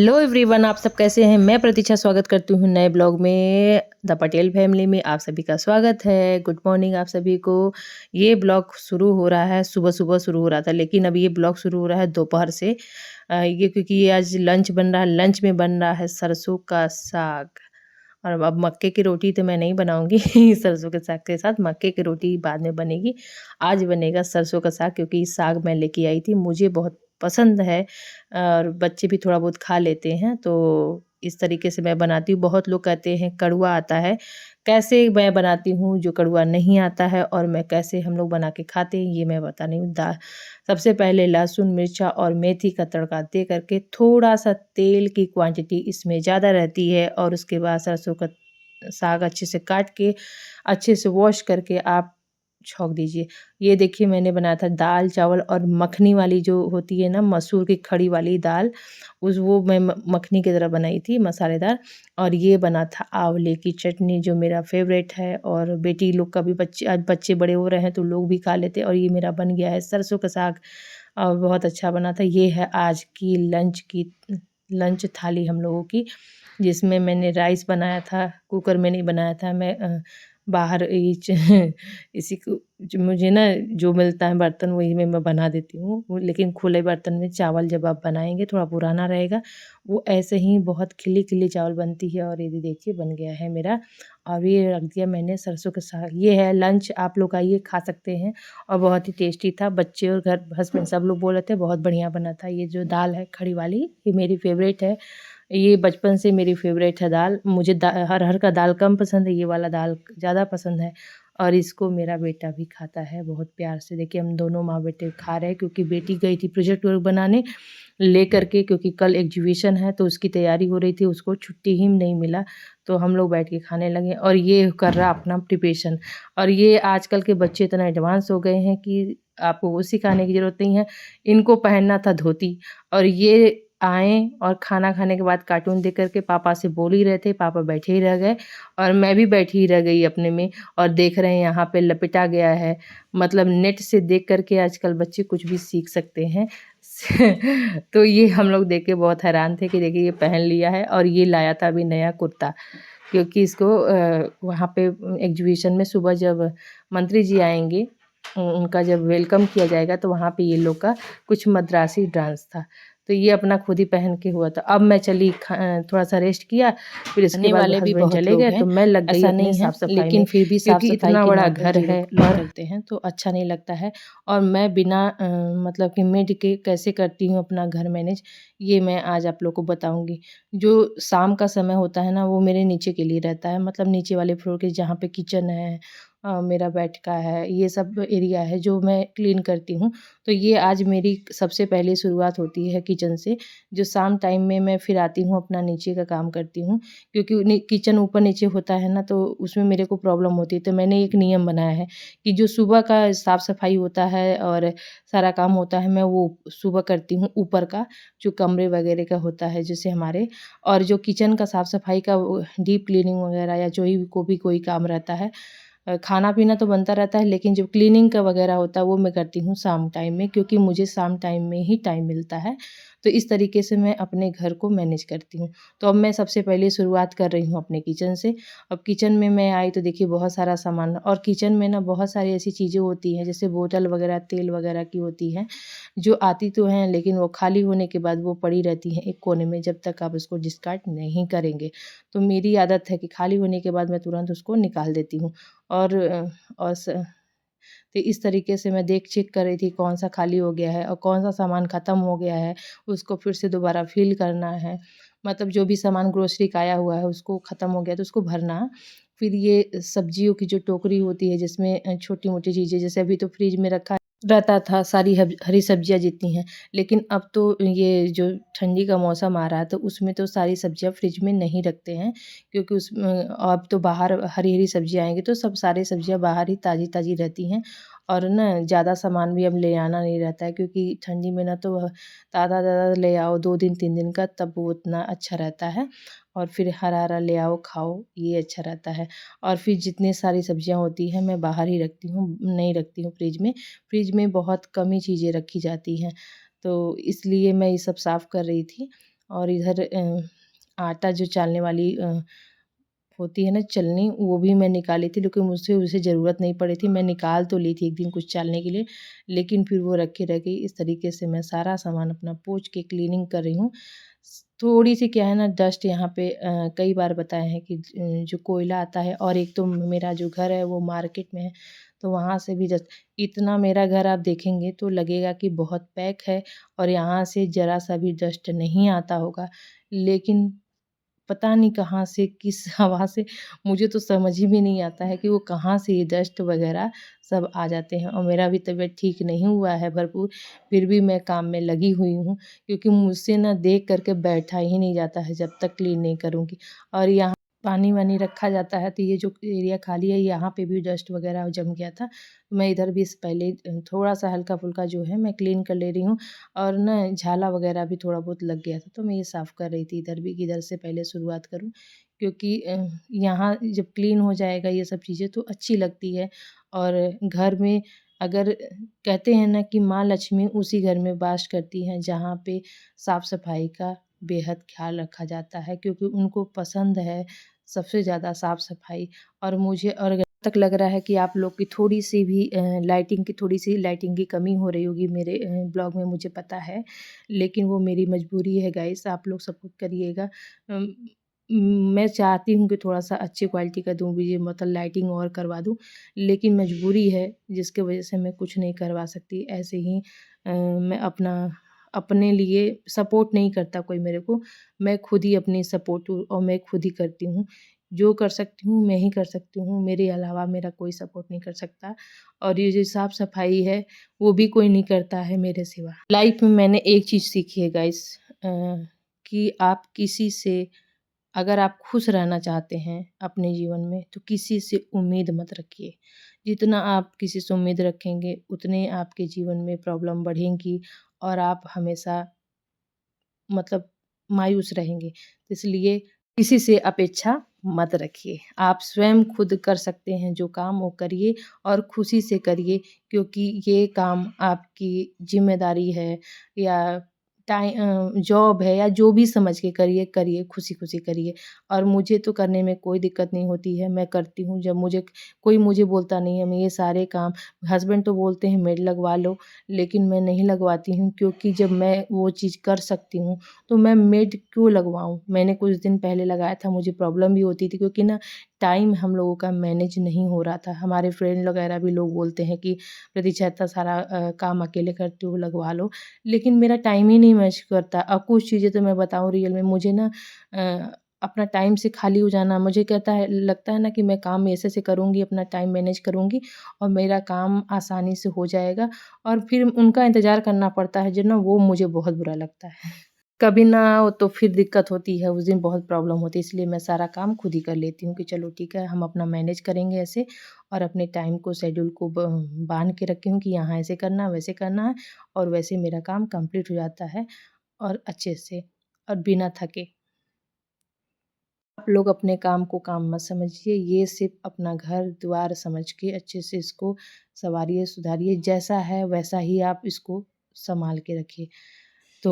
Hello everyone, आप सब कैसे हैं। मैं प्रतीक्षा स्वागत करती हूँ नए ब्लॉग में। द पटेल फैमिली में आप सभी का स्वागत है। गुड मॉर्निंग आप सभी को। ये ब्लॉग शुरू हो रहा है, सुबह सुबह शुरू हो रहा था, लेकिन अब ये ब्लॉग शुरू हो रहा है दोपहर से। ये क्योंकि ये आज लंच बन रहा है। लंच में बन रहा है सरसों का साग। और अब मक्के की रोटी तो मैं नहीं बनाऊंगी सरसों के साग के साथ मक्के की रोटी बाद में बनेगी। आज बनेगा सरसों का साग, क्योंकि साग मैं लेके आई थी, मुझे बहुत पसंद है और बच्चे भी थोड़ा बहुत खा लेते हैं। तो इस तरीके से मैं बनाती हूँ। बहुत लोग कहते हैं कड़वा आता है, कैसे मैं बनाती हूँ जो कड़वा नहीं आता है और मैं कैसे हम लोग बना के खाते हैं ये मैं बता रही हूँ। सबसे पहले लहसुन मिर्चा और मेथी का तड़का दे करके, थोड़ा सा तेल की क्वांटिटी इसमें ज़्यादा रहती है, और उसके बाद सरसों का साग अच्छे से काट के अच्छे से वॉश करके आप छौंक दीजिए। ये देखिए मैंने बनाया था दाल चावल और मखनी वाली जो होती है ना, मसूर की खड़ी वाली दाल, उस वो मैं मखनी की तरह बनाई थी मसालेदार। और ये बना था आंवले की चटनी जो मेरा फेवरेट है, और बेटी लोग का भी, बच्चे आज बच्चे बड़े हो रहे हैं तो लोग भी खा लेते हैं। और ये मेरा बन गया है सरसों का साग और बहुत अच्छा बना था। ये है आज की लंच थाली हम लोगों की, जिसमें मैंने राइस बनाया था। कुकर में नहीं बनाया था मैं, बाहर इसी को मुझे ना जो मिलता है बर्तन वही में मैं बना देती हूँ। लेकिन खुले बर्तन में चावल जब आप बनाएंगे थोड़ा पुराना रहेगा, वो ऐसे ही बहुत खिली खिली चावल बनती है। और ये देखिए बन गया है मेरा। और ये रख दिया मैंने सरसों के साग। ये है लंच, आप लोग आइए खा सकते हैं। और बहुत ही टेस्टी था। बच्चे और घर हस्बैंड सब लोग बोल रहे थे बहुत बढ़िया बना था। ये जो दाल है खड़ी वाली, ये मेरी फेवरेट है। ये बचपन से मेरी फेवरेट है दाल। मुझे अरहर का दाल कम पसंद है, ये वाला दाल ज़्यादा पसंद है। और इसको मेरा बेटा भी खाता है बहुत प्यार से। देखिए हम दोनों माँ बेटे खा रहे हैं, क्योंकि बेटी गई थी प्रोजेक्ट वर्क बनाने ले करके, क्योंकि कल एग्जीबिशन है तो उसकी तैयारी हो रही थी, उसको छुट्टी ही नहीं मिला। तो हम लोग बैठ के खाने लगे और ये कर रहा अपना प्रिपरेशन। और ये आजकल के बच्चे इतना एडवांस हो गए हैं कि आपको वो सिखाने की ज़रूरत नहीं है। इनको पहनना था धोती, और ये आए और खाना खाने के बाद कार्टून देख कर के पापा से बोल ही रहे थे, पापा बैठे ही रह गए और मैं भी बैठी ही रह गई अपने में। और देख रहे हैं यहाँ पे लपेटा गया है, मतलब नेट से देख कर के आजकल बच्चे कुछ भी सीख सकते हैं। तो ये हम लोग देख के बहुत हैरान थे कि देखिए ये पहन लिया है। और ये लाया था अभी नया कुर्ता, क्योंकि इसको वहाँ पे एग्जीबिशन में सुबह जब मंत्री जी आएंगे, उनका जब वेलकम किया जाएगा, तो वहाँ पे ये लोग का कुछ मद्रासी डांस था। तो ये अपना खुद ही पहन के हुआ था। अब मैं चली थोड़ा सा रेस्ट किया, फिर इसके खाने बाद वाले भी हस्बैंड बहुत चले लोग गए हैं, तो मैं लग गई ऐसा अपने नहीं है, साफ सफाई लेकिन में, फिर भी साफ क्योंकि सफाई इतना के बड़ा नाम पर घर ये है। लोग नहीं और करते हैं तो अच्छा नहीं लगता है। और मैं बिना मतलब कि मेड के कैसे करती हूँ अपना घर मैनेज, ये मैं आज आप लोग को बताऊंगी। जो शाम का समय होता है ना, वो मेरे नीचे के लिए रहता है, मतलब नीचे वाले फ्लोर के, जहाँ पे किचन है, मेरा बेड का है, ये सब एरिया है जो मैं क्लीन करती हूँ। तो ये आज मेरी सबसे पहले शुरुआत होती है किचन से। जो शाम टाइम में मैं फिर आती हूँ अपना नीचे का काम करती हूँ, क्योंकि किचन ऊपर नीचे होता है ना, तो उसमें मेरे को प्रॉब्लम होती है। तो मैंने एक नियम बनाया है कि जो सुबह का साफ़ सफाई होता है और सारा काम होता है, मैं वो सुबह करती हूँ। ऊपर का जो कमरे वगैरह का होता है जैसे हमारे, और जो किचन का साफ़ सफाई का डीप क्लीनिंग वगैरह या जो ही को भी कोई काम रहता है, खाना पीना तो बनता रहता है, लेकिन जो क्लीनिंग का वगैरह होता है वो मैं करती हूँ शाम टाइम में, क्योंकि मुझे शाम टाइम में ही टाइम मिलता है। तो इस तरीके से मैं अपने घर को मैनेज करती हूँ। तो अब मैं सबसे पहले शुरुआत कर रही हूँ अपने किचन से। अब किचन में मैं आई तो देखिए बहुत सारा सामान, और किचन में ना बहुत सारी ऐसी चीज़ें होती हैं जैसे बोतल वगैरह तेल वगैरह की होती हैं, जो आती तो हैं लेकिन वो खाली होने के बाद वो पड़ी रहती हैं एक कोने में, जब तक आप उसको डिस्कार्ड नहीं करेंगे। तो मेरी आदत है कि खाली होने के बाद मैं तुरंत उसको निकाल देती हूँ। और और तो इस तरीके से मैं देख चेक कर रही थी कौन सा खाली हो गया है और कौन सा सामान ख़त्म हो गया है, उसको फिर से दोबारा फिल करना है। मतलब जो भी सामान ग्रोसरी का आया हुआ है उसको ख़त्म हो गया तो उसको भरना। फिर ये सब्जियों की जो टोकरी होती है जिसमें छोटी मोटी चीज़ें, जैसे अभी तो फ्रिज में रखा रहता था सारी हरी सब्जियां जितनी हैं, लेकिन अब तो ये जो ठंडी का मौसम आ रहा है तो उसमें तो सारी सब्जियां फ्रिज में नहीं रखते हैं, क्योंकि उसमें अब तो बाहर हरी हरी सब्जियां आएंगी तो सब सारी सब्जियां बाहर ही ताज़ी ताज़ी रहती हैं। और ना ज़्यादा सामान भी अब ले आना नहीं रहता है, क्योंकि ठंडी में ना तो ताज़ा ताज़ा ले आओ 2 दिन 3 दिन का, तब वो उतना अच्छा रहता है। और फिर हरा हरा ले आओ खाओ, ये अच्छा रहता है। और फिर जितनी सारी सब्जियां होती हैं मैं बाहर ही रखती हूँ, नहीं रखती हूँ फ्रिज में। फ्रिज में बहुत कम ही चीज़ें रखी जाती हैं, तो इसलिए मैं ये सब साफ़ कर रही थी। और इधर आटा जो चालने वाली होती है ना चलनी, वो भी मैं निकाली थी, लेकिन मुझसे उसे ज़रूरत नहीं पड़ी थी। मैं निकाल तो ली थी एक दिन कुछ चालने के लिए, लेकिन फिर वो रखी रह गई। इस तरीके से मैं सारा सामान अपना पोंछ के क्लीनिंग कर रही हूँ। थोड़ी सी क्या है ना डस्ट यहाँ पे कई बार बताया है कि जो कोयला आता है, और एक तो मेरा जो घर है वो मार्केट में है, तो वहाँ से भी डस्ट। इतना मेरा घर आप देखेंगे तो लगेगा कि बहुत पैक है और यहाँ से ज़रा सा भी डस्ट नहीं आता होगा, लेकिन पता नहीं कहाँ से किस हवा से, मुझे तो समझ ही में नहीं आता है कि वो कहाँ से ये डस्ट वगैरह सब आ जाते हैं। और मेरा भी तबीयत ठीक नहीं हुआ है भरपूर, फिर भी मैं काम में लगी हुई हूँ, क्योंकि मुझसे ना देख कर के बैठा ही नहीं जाता है जब तक क्लीन नहीं करूँगी। और यहाँ पानी वानी रखा जाता है, तो ये जो एरिया खाली है यहाँ पे भी डस्ट वगैरह जम गया था। मैं इधर भी पहले थोड़ा सा हल्का फुल्का जो है मैं क्लीन कर ले रही हूँ, और ना झाला वगैरह भी थोड़ा बहुत लग गया था, तो मैं ये साफ़ कर रही थी इधर भी, कि इधर से पहले शुरुआत करूँ, क्योंकि यहाँ जब क्लीन हो जाएगा ये सब चीज़ें तो अच्छी लगती है। और घर में अगर कहते हैं ना कि माँ लक्ष्मी उसी घर में वास करती हैं जहाँ पे साफ़ सफाई का बेहद ख्याल रखा जाता है, क्योंकि उनको पसंद है सबसे ज़्यादा साफ़ सफाई। और मुझे और तक लग रहा है कि आप लोग की थोड़ी-सी भी थोड़ी-सी लाइटिंग की कमी हो रही होगी मेरे ब्लॉग में, मुझे पता है। लेकिन वो मेरी मजबूरी है गाइस, आप लोग सपोर्ट करिएगा। अम, मैं चाहती हूँ कि थोड़ा-सा अच्छी क्वालिटी का दूँ भी, मतलब लाइटिंग और करवा दूँ, लेकिन मजबूरी है जिसकी वजह से मैं कुछ नहीं करवा सकती। ऐसे ही मैं अपने लिए सपोर्ट नहीं करता कोई मेरे को, मैं खुद ही अपनी सपोर्ट हूँ और मैं खुद ही करती हूँ। जो कर सकती हूँ मैं ही कर सकती हूँ, मेरे अलावा मेरा कोई सपोर्ट नहीं कर सकता। और ये जो साफ-सफाई है वो भी कोई नहीं करता है मेरे सिवा। लाइफ में मैंने एक चीज़ सीखी है गाइस, कि आप किसी से, अगर आप खुश रहना चाहते हैं अपने जीवन में, तो किसी से उम्मीद मत रखिए। जितना आप किसी से उम्मीद रखेंगे उतने आपके जीवन में प्रॉब्लम बढ़ेंगी, और आप हमेशा मतलब मायूस रहेंगे। इसलिए किसी से अपेक्षा मत रखिए। आप स्वयं खुद कर सकते हैं जो काम वो करिए, और खुशी से करिए, क्योंकि ये काम आपकी ज़िम्मेदारी है, या जॉब है, या जो भी समझ के करिए, करिए, खुशी-खुशी करिए। और मुझे तो करने में कोई दिक्कत नहीं होती है, मैं करती हूँ। जब कोई मुझे बोलता नहीं है, मैं ये सारे काम, हस्बैंड तो बोलते हैं मेड लगवा लो, लेकिन मैं नहीं लगवाती हूँ, क्योंकि जब मैं वो चीज़ कर सकती हूँ तो मैं मेड क्यों लगवाऊँ? मैंने कुछ दिन पहले लगाया था, मुझे प्रॉब्लम भी होती थी, क्योंकि ना टाइम हम लोगों का मैनेज नहीं हो रहा था। हमारे फ्रेंड वगैरह भी लोग बोलते हैं कि प्रतीक्षा इतना सारा काम अकेले करती हो, लगवा लो, लेकिन मेरा टाइम ही नहीं मैच करता। और कुछ चीज़ें तो मैं बताऊँ रियल में, मुझे ना अपना टाइम से खाली हो जाना, मुझे लगता है ना कि मैं काम ऐसे-ऐसे करूँगी, अपना टाइम मैनेज करूँगी और मेरा काम आसानी से हो जाएगा, और फिर उनका इंतज़ार करना पड़ता है जो ना, वो मुझे बहुत बुरा लगता है। कभी ना हो तो फिर दिक्कत होती है, उस दिन बहुत प्रॉब्लम होती है, इसलिए मैं सारा काम खुद ही कर लेती हूँ कि चलो ठीक है, हम अपना मैनेज करेंगे ऐसे, और अपने टाइम को, शेड्यूल को बाँध के रखी हूँ कि यहाँ ऐसे करना है, वैसे करना है, और वैसे मेरा काम कंप्लीट हो जाता है, और अच्छे से, और बिना थके। आप लोग अपने काम को काम मत समझिए, ये सिर्फ़ अपना घर-द्वार समझ के अच्छे से इसको सँवारिए, सुधारिए, जैसा है वैसा ही आप इसको सँभाल के रखिए। तो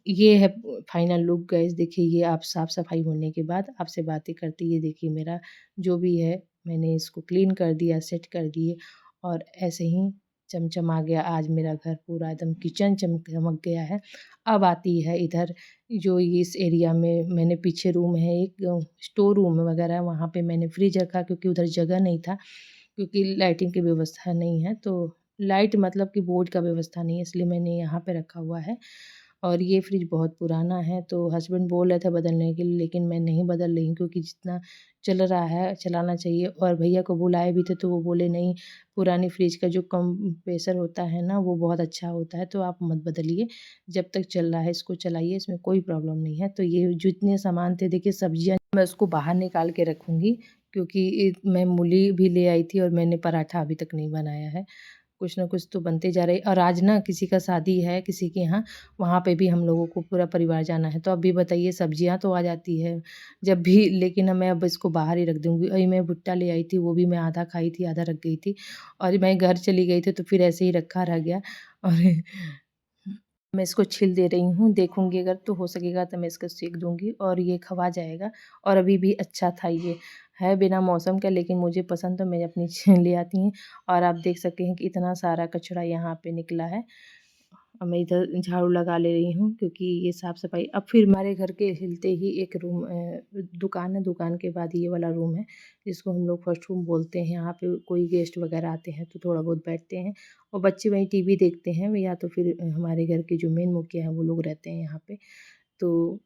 ये है फाइनल लुक गाइस, देखिए ये आप साफ-सफाई होने के बाद आपसे बातें करते, ये देखिए मेरा जो भी है मैंने इसको क्लीन कर दिया, सेट कर दिए, और ऐसे ही चमचमा गया आज मेरा घर पूरा, एकदम किचन चमक गया है। अब आती है इधर, जो ये इस एरिया में मैंने पीछे रूम है एक, स्टोर रूम वगैरह, वहाँ पे मैंने फ्रिज रखा, क्योंकि उधर जगह नहीं था, क्योंकि लाइटिंग की व्यवस्था नहीं है, तो लाइट मतलब कि बोर्ड का व्यवस्था नहीं है, इसलिए मैंने यहाँ पे रखा हुआ है। और ये फ्रिज बहुत पुराना है, तो हस्बैंड बोल रहे थे बदलने के लिए, लेकिन मैं नहीं बदल रही हूँ, क्योंकि जितना चल रहा है चलाना चाहिए। और भैया को बुलाए भी थे तो वो बोले नहीं, पुरानी फ्रिज का जो कंप्रेसर होता है ना वो बहुत अच्छा होता है, तो आप मत बदलिए, जब तक चल रहा है इसको चलाइए, इसमें कोई प्रॉब्लम नहीं है। तो ये जितने सामान थे, देखिए सब्जियाँ मैं उसको बाहर निकाल के रखूँगी, क्योंकि मैं मूली भी ले आई थी और मैंने पराठा अभी तक नहीं बनाया है। कुछ ना कुछ तो बनते जा रही, और आज ना किसी का शादी है किसी के यहाँ, वहाँ पे भी हम लोगों को पूरा परिवार जाना है, तो अब भी बताइए, सब्जियाँ तो आ जाती है जब भी, लेकिन मैं अब इसको बाहर ही रख दूँगी। अभी मैं भुट्टा ले आई थी, वो भी मैं आधा खाई थी, आधा रख गई थी, और मैं घर चली गई थी तो फिर ऐसे ही रखा रह गया। और मैं इसको छील दे रही हूँ, देखूँगी अगर तो हो सकेगा तो मैं इसको सेक दूँगी और ये खवा जाएगा। और अभी भी अच्छा था, ये है बिना मौसम का लेकिन मुझे पसंद तो मैं अपनी ले आती हूँ। और आप देख सकते हैं कि इतना सारा कचरा यहाँ पे निकला है। अब मैं इधर झाड़ू लगा ले रही हूँ क्योंकि ये साफ़-सफ़ाई अब फिर हमारे घर के हिलते ही एक रूम दुकान है, दुकान के बाद ये वाला रूम है जिसको हम लोग फर्स्ट रूम बोलते हैं। यहाँ पे कोई गेस्ट वगैरह आते हैं तो थोड़ा बहुत बैठते हैं और बच्चे वहीं टीवी देखते हैं या तो फिर हमारे घर के जो मेन मुखिया हैं वो लोग रहते हैं यहाँ पे। तो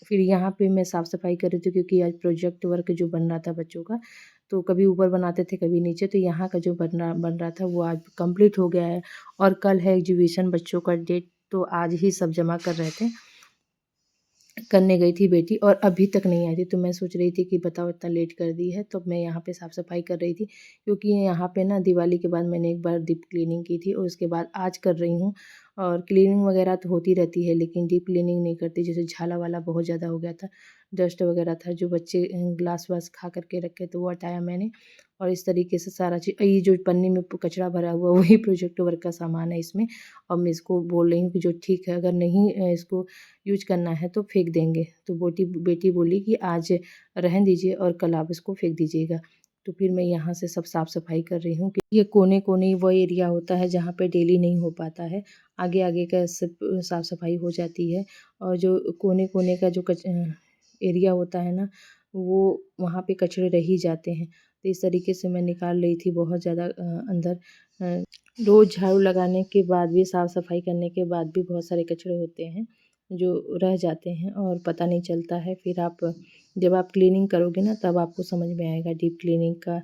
फिर यहाँ पे मैं साफ़-सफ़ाई कर रही थी क्योंकि आज प्रोजेक्ट वर्क जो बन रहा था बच्चों का, तो कभी ऊपर बनाते थे कभी नीचे, तो यहाँ का जो बन रहा था वो आज कंप्लीट हो गया है। और कल है एग्जीबिशन बच्चों का डेट, तो आज ही सब जमा कर रहे थे। करने गई थी बेटी और अभी तक नहीं आई थी, तो मैं सोच रही थी कि बताओ इतना लेट कर दी है, तो मैं यहाँ पे साफ़ सफ़ाई कर रही थी क्योंकि यहाँ पे ना दिवाली के बाद मैंने एक बार डीप क्लीनिंग की थी और उसके बाद आज कर रही हूँ। और क्लीनिंग वगैरह तो होती रहती है लेकिन डीप क्लीनिंग नहीं करती, जैसे झाला वाला बहुत ज़्यादा हो गया था, डस्ट वगैरह था, जो बच्चे ग्लास वास खा करके रखे तो वो हटाया मैंने। और इस तरीके से सारा चीज़, ये जो पन्नी में कचरा भरा हुआ वही प्रोजेक्ट वर्क का सामान है इसमें। और मैं इसको बोल रही हूँ कि जो ठीक है, अगर नहीं इसको यूज करना है तो फेंक देंगे। तो बेटी बोली कि आज रहने दीजिए और कल आप इसको फेंक दीजिएगा। तो फिर मैं यहाँ से सब साफ़ सफ़ाई कर रही हूँ कि ये कोने-कोने वो एरिया होता है जहाँ पे डेली नहीं हो पाता है। आगे-आगे का सब साफ़ सफ़ाई हो जाती है और जो कोने-कोने का जो एरिया होता है ना, वो वहाँ पे कचरे रह ही जाते हैं। तो इस तरीके से मैं निकाल रही थी बहुत ज़्यादा अंदर रोज़ झाड़ू लगाने के बाद भी, साफ़ सफ़ाई करने के बाद भी बहुत सारे कचरे होते हैं जो रह जाते हैं और पता नहीं चलता है। फिर आप जब आप क्लीनिंग करोगे ना तब आपको समझ में आएगा डीप क्लीनिंग का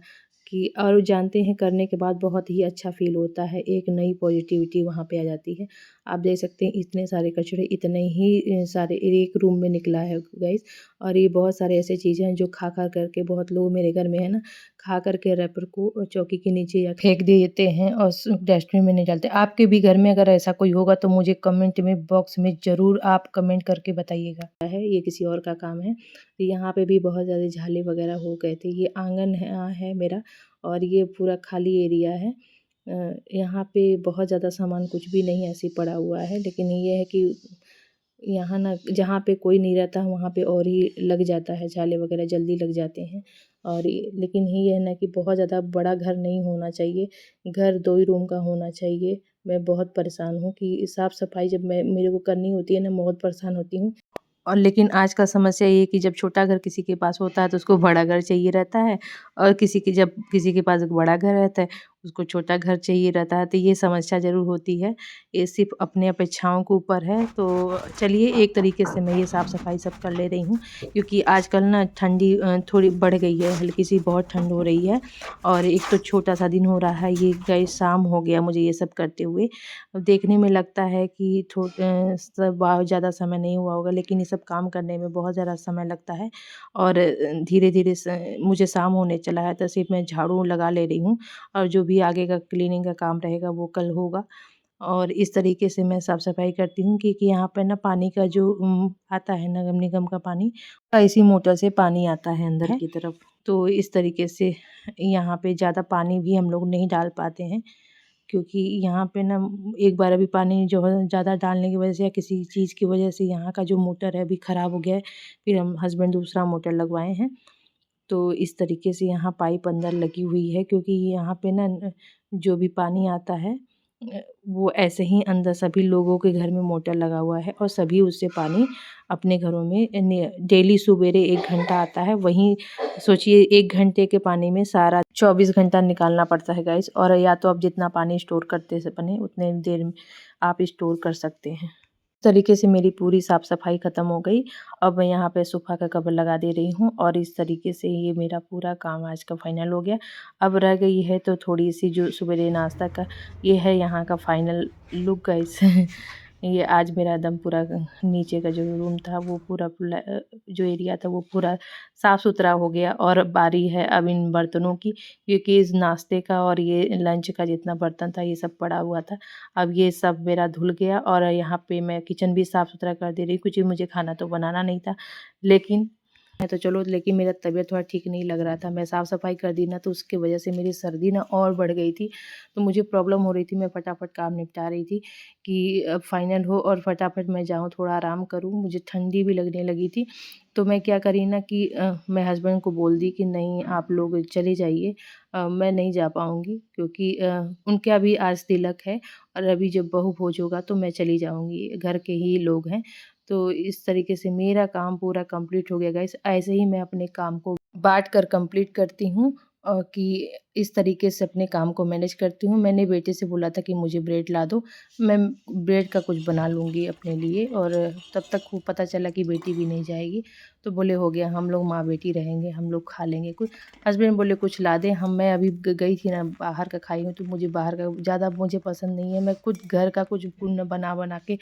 कि, और जानते हैं करने के बाद बहुत ही अच्छा फ़ील होता है, एक नई पॉजिटिविटी वहाँ पे आ जाती है। आप देख सकते हैं इतने सारे कचरे इतने ही सारे एक रूम में निकला है गाइस। और ये बहुत सारे ऐसे चीज़ें हैं जो खा करके, बहुत लोग मेरे घर में है ना, खा करके रैपर को चौकी के नीचे या फेंक देते हैं और डस्टबिन में नहीं डालते। आपके भी घर में अगर ऐसा कोई होगा तो मुझे कमेंट में बॉक्स में ज़रूर आप कमेंट करके बताइएगा। है ये किसी और का काम है। तो यहाँ पे भी बहुत ज़्यादा झाले वगैरह हो गए थे। ये आंगन है मेरा और ये पूरा खाली एरिया है। यहाँ पे बहुत ज़्यादा सामान कुछ भी नहीं ऐसे ही पड़ा हुआ है, लेकिन ये है कि यहाँ ना जहाँ पे कोई नहीं रहता वहाँ पे और ही लग जाता है, झाले वगैरह जल्दी लग जाते हैं। और लेकिन ये है ना कि बहुत ज़्यादा बड़ा घर नहीं होना चाहिए, घर 2 ही रूम का होना चाहिए। मैं बहुत परेशान हूँ कि साफ़ सफाई जब मेरे को करनी होती है ना, मैं बहुत परेशान होती हूँ। और लेकिन आज का समस्या ये है कि जब छोटा घर किसी के पास होता है तो उसको बड़ा घर चाहिए रहता है, और जब किसी के पास एक बड़ा घर रहता है उसको छोटा घर चाहिए रहता है, तो ये समस्या ज़रूर होती है। ये सिर्फ़ अपने अपेक्षाओं के ऊपर है। तो चलिए एक तरीके से मैं ये साफ़-सफ़ाई सब कर ले रही हूँ क्योंकि आजकल ना ठंडी थोड़ी बढ़ गई है, हल्की-सी बहुत ठंड हो रही है। और एक तो छोटा-सा दिन हो रहा है, ये गाइस शाम हो गया मुझे ये सब करते हुए। अब देखने में लगता है कि सब बहुत ज़्यादा समय नहीं हुआ होगा, लेकिन ये सब काम करने में बहुत ज़्यादा समय लगता है। और धीरे-धीरे मुझे शाम होने चला है तो सिर्फ़ मैं झाड़ू लगा ले रही हूँ और जो भी आगे का क्लीनिंग का काम रहेगा वो कल होगा। और इस तरीके से मैं साफ़-सफ़ाई करती हूँ क्योंकि यहाँ पे ना पानी का जो आता है नगर निगम का पानी, इसी मोटर से पानी आता है अंदर की तरफ। तो इस तरीके से यहाँ पे ज़्यादा पानी भी हम लोग नहीं डाल पाते हैं क्योंकि यहाँ पे ना एक बार अभी पानी जो है ज़्यादा डालने की वजह से या किसी चीज़ की वजह से यहाँ का जो मोटर है अभी ख़राब हो गया है। फिर हम हस्बैंड दूसरा मोटर लगवाए हैं। तो इस तरीके से यहाँ पाइप अंदर लगी हुई है क्योंकि यहाँ पे ना जो भी पानी आता है वो ऐसे ही अंदर सभी लोगों के घर में मोटर लगा हुआ है और सभी उससे पानी अपने घरों में डेली सवेरे 1 घंटा आता है। वहीं सोचिए 1 घंटे के पानी में सारा 24 घंटा निकालना पड़ता है गाइस। और या तो आप जितना पानी स्टोर करते से बने उतने देर में आप स्टोर कर सकते हैं। इस तरीके से मेरी पूरी साफ़ सफाई ख़त्म हो गई। अब मैं यहाँ पे सोफ़ा का कवर लगा दे रही हूँ और इस तरीके से ये मेरा पूरा काम आज का फाइनल हो गया। अब रह गई है तो थोड़ी सी जो सवेरे नाश्ता का, ये है यहाँ का फाइनल लुक गाइस। ये आज मेरा एकदम पूरा नीचे का जो रूम था वो पूरा जो एरिया था वो पूरा साफ़ सुथरा हो गया। और बारी है अब इन बर्तनों की, क्योंकि इस नाश्ते का और ये लंच का जितना बर्तन था ये सब पड़ा हुआ था। अब ये सब मेरा धुल गया और यहाँ पे मैं किचन भी साफ़ सुथरा कर दे रही हूँ क्योंकि मुझे खाना तो बनाना नहीं था, लेकिन है तो चलो, लेकिन मेरा तबीयत थोड़ा ठीक नहीं लग रहा था। मैं साफ़-सफ़ाई कर दी ना, तो उसकी वजह से मेरी सर्दी ना और बढ़ गई थी। तो मुझे प्रॉब्लम हो रही थी, मैं फटाफट काम निपटा रही थी कि अब फाइनल हो और फटाफट मैं जाऊँ, थोड़ा आराम करूँ। मुझे ठंडी भी लगने लगी थी। तो मैं क्या करी ना कि मैं हस्बैंड को बोल दी कि नहीं, आप लोग चले जाइए, मैं नहीं जा पाऊँगी, क्योंकि उनके अभी आज तिलक है और अभी जब बहू भोज होगा तो मैं चली जाऊँगी, घर के ही लोग हैं। तो इस तरीके से मेरा काम पूरा कंप्लीट हो गया गाइस। ऐसे ही मैं अपने काम को बाँट कर कंप्लीट करती हूँ, कि इस तरीके से अपने काम को मैनेज करती हूँ। मैंने बेटे से बोला था कि मुझे ब्रेड ला दो, मैं ब्रेड का कुछ बना लूँगी अपने लिए, और तब तक वो पता चला कि बेटी भी नहीं जाएगी, तो बोले हो गया, हम लोग माँ-बेटी रहेंगे, हम लोग खा लेंगे कुछ। हस्बैंड बोले कुछ ला दें, मैं अभी गई थी ना, बाहर का खाई हूँ, तो मुझे बाहर का ज़्यादा मुझे पसंद नहीं है। मैं कुछ घर का कुछ बना के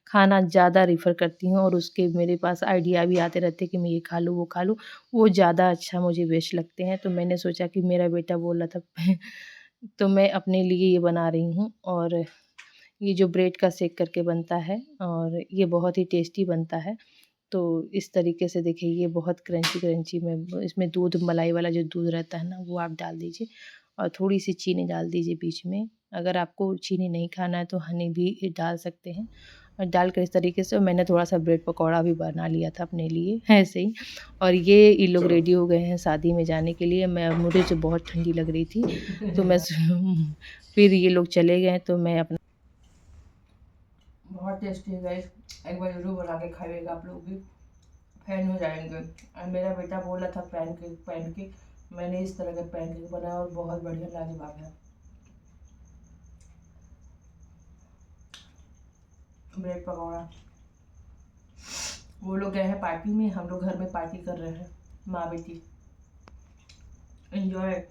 खाना ज़्यादा रेफ़र करती हूँ, और उसके मेरे पास आइडिया भी आते रहते हैं कि मैं ये खा लूँ, वो खा लूँ, वो ज़्यादा अच्छा मुझे बेस्ट लगते हैं। तो मैंने सोचा कि मेरा बेटा बोल रहा था तो मैं अपने लिए ये बना रही हूँ, और ये जो ब्रेड का शेक करके बनता है, और ये बहुत ही टेस्टी बनता है। तो इस तरीके से देखिए, ये बहुत क्रंची-क्रंची में इसमें दूध, मलाई वाला जो दूध रहता है ना, वो आप डाल दीजिए, और थोड़ी-सी चीनी डाल दीजिए बीच में। अगर आपको चीनी नहीं खाना है तो हनी भी डाल सकते हैं। और डालकर इस तरीके से मैंने थोड़ा-सा ब्रेड पकौड़ा भी बना लिया था अपने लिए ऐसे ही। और ये लोग रेडी हो गए हैं शादी में जाने के लिए। मुझे जो बहुत ठंडी लग रही थी, तो मैं फिर ये लोग चले गए, तो मैं अपना बहुत टेस्टी है गाइस, एक बार ज़रूर बना के खाइएगा, आप लोग भी फैन हो जाएँगे। और मेरा बेटा बोल रहा था पैनकेक, मैंने इस तरह के पैनकेक बनाया और बहुत बढ़िया लाजवाब है। ब्रेड पकौड़ा। वो लोग गए हैं पार्टी में, हम लोग घर में पार्टी कर रहे हैं, माँ बेटी। एन्जॉय।